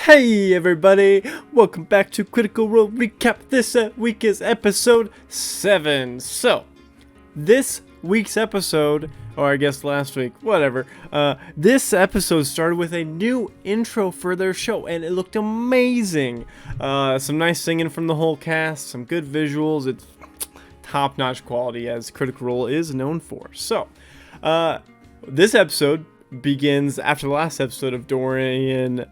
Hey everybody, welcome back to Critical Role Recap. This week is episode 7. So, this week's episode, or I guess last week, whatever, this episode started with a new intro for their show, and it looked amazing. Some nice singing from the whole cast, some good visuals. It's top-notch quality, as Critical Role is known for. So, this episode begins after the last episode of Dorian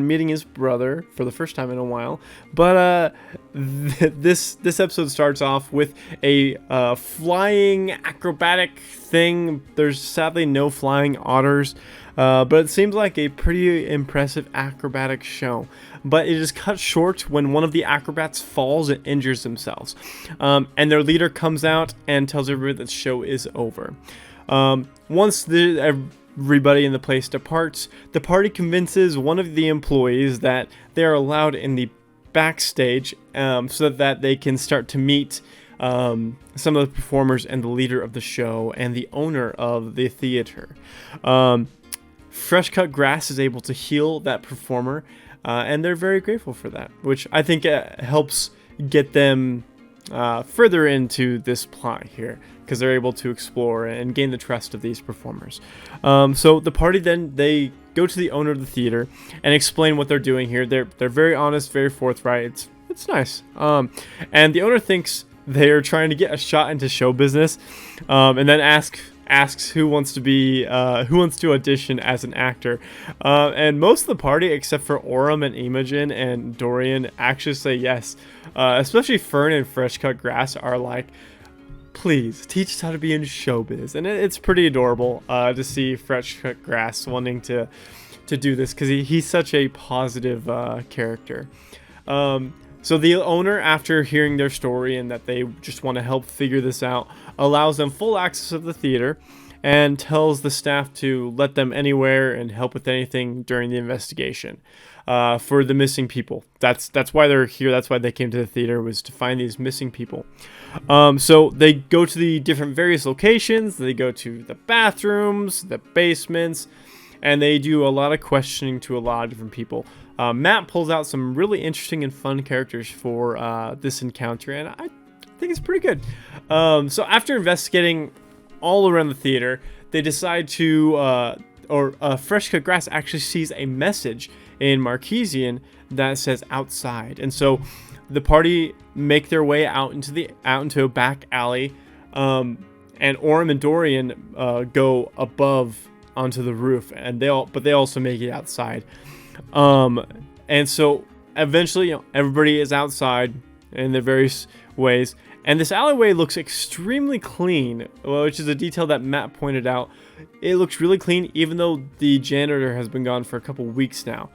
meeting his brother for the first time in a while. But this episode starts off with a flying acrobatic thing. There's sadly no flying otters, but it seems like a pretty impressive acrobatic show. But it is cut short when one of the acrobats falls and injures themselves, and their leader comes out and tells everybody that the show is over. Once everybody in the place departs, the party convinces one of the employees that they are allowed in the backstage so that they can start to meet some of the performers and the leader of the show and the owner of the theater. Fresh cut grass is able to heal that performer, and they're very grateful for that, which I think helps get them further into this plot here, because they're able to explore and gain the trust of these performers. So the party then, they go to the owner of the theater and explain what they're doing here. They're very honest, very forthright. It's nice. And the owner thinks they're trying to get a shot into show business, and then asks who wants to audition as an actor, and most of the party except for Orem and Imogen and Dorian actually say yes. Especially Fern and Fresh Cut Grass are like, please teach us how to be in showbiz. And it's pretty adorable to see Fresh Cut Grass wanting to do this, because he's such a positive character. So the owner, after hearing their story and that they just want to help figure this out, allows them full access of the theater and tells the staff to let them anywhere and help with anything during the investigation for the missing people. That's why they're here. That's why they came to the theater, was to find these missing people. So they go to the different various locations. They go to the bathrooms, the basements, and they do a lot of questioning to a lot of different people. Matt pulls out some really interesting and fun characters for this encounter, and I think it's pretty good. So after investigating all around the theater, they decide to, Fresh Cut Grass actually sees a message in Marquesian that says outside, and so the party make their way out into a back alley, and Orem and Dorian go above onto the roof, and they also make it outside. And so eventually, everybody is outside in their various ways, and this alleyway looks extremely clean, which is a detail that Matt pointed out. It looks really clean, even though the janitor has been gone for a couple weeks now.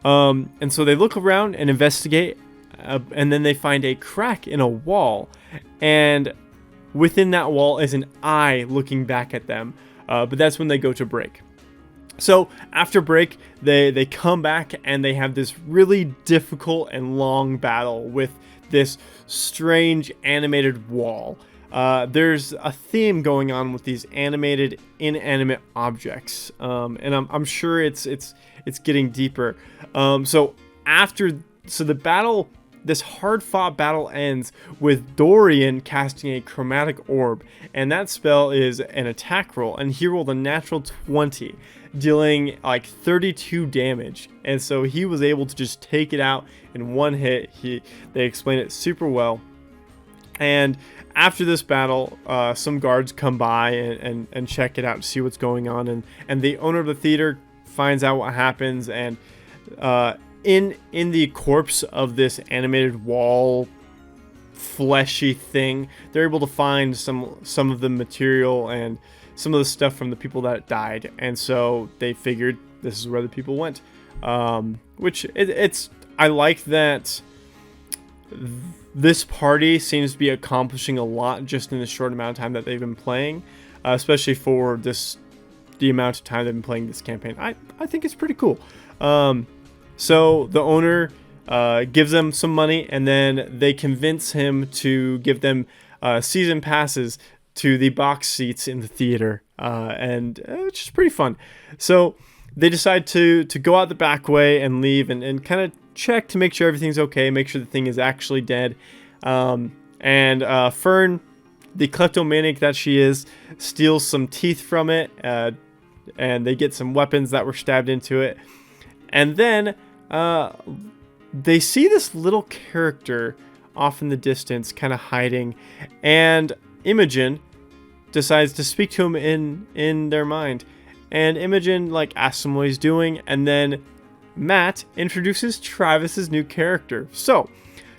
And so they look around and investigate, and then they find a crack in a wall, and within that wall is an eye looking back at them. But that's when they go to break. So after break, they come back and they have this really difficult and long battle with this strange animated wall. There's a theme going on with these animated inanimate objects, and I'm sure it's getting deeper. So the battle, this hard-fought battle, ends with Dorian casting a chromatic orb, and that spell is an attack roll, and he rolled a natural 20, dealing like 32 damage, and so he was able to just take it out in one hit. They explain it super well. And after this battle, some guards come by and check it out to see what's going on, and the owner of the theater finds out what happens, and in the corpse of this animated wall fleshy thing, they're able to find some of the material and some of the stuff from the people that died, and so they figured this is where the people went. Which I like that this party seems to be accomplishing a lot just in the short amount of time that they've been playing, especially for the amount of time they've been playing this campaign. I think it's pretty cool. So the owner gives them some money, and then they convince him to give them season passes to the box seats in the theater, and it's just pretty fun. So they decide to go out the back way and leave and kind of check to make sure everything's okay, make sure the thing is actually dead. Fern, the kleptomaniac that she is, steals some teeth from it, and they get some weapons that were stabbed into it. And then they see this little character off in the distance, kind of hiding, and Imogen decides to speak to him in their mind. And Imogen like asks him what he's doing, and then Matt introduces Travis's new character. So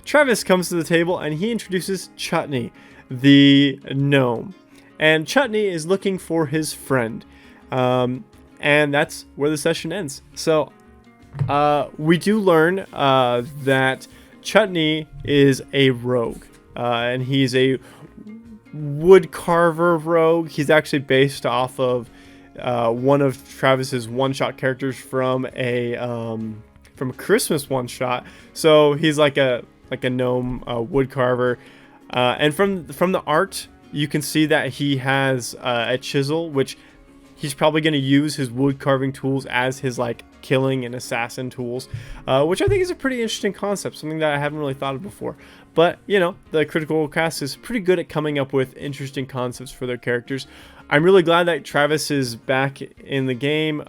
Travis comes to the table and he introduces Chutney, the gnome. And Chutney is looking for his friend. And that's where the session ends. So we do learn that Chutney is a rogue. And he's a wood carver rogue. He's actually based off of one of Travis's one-shot characters from a Christmas one-shot. So he's like a gnome wood carver, and from the art you can see that he has a chisel, which he's probably going to use his wood carving tools as his like killing and assassin tools, which I think is a pretty interesting concept, something that I haven't really thought of before. But you know, the Critical Role cast is pretty good at coming up with interesting concepts for their characters. I'm really glad that Travis is back in the game.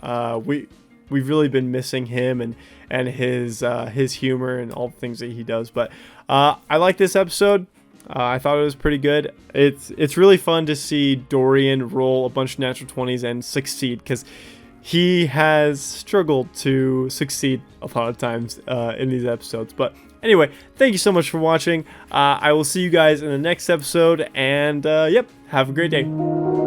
We've really been missing him and his humor and all the things that he does. But I like this episode. I thought it was pretty good. It's really fun to see Dorian roll a bunch of natural 20s and succeed, because he has struggled to succeed a lot of times in these episodes. But anyway, thank you so much for watching. I will see you guys in the next episode, and yep, have a great day.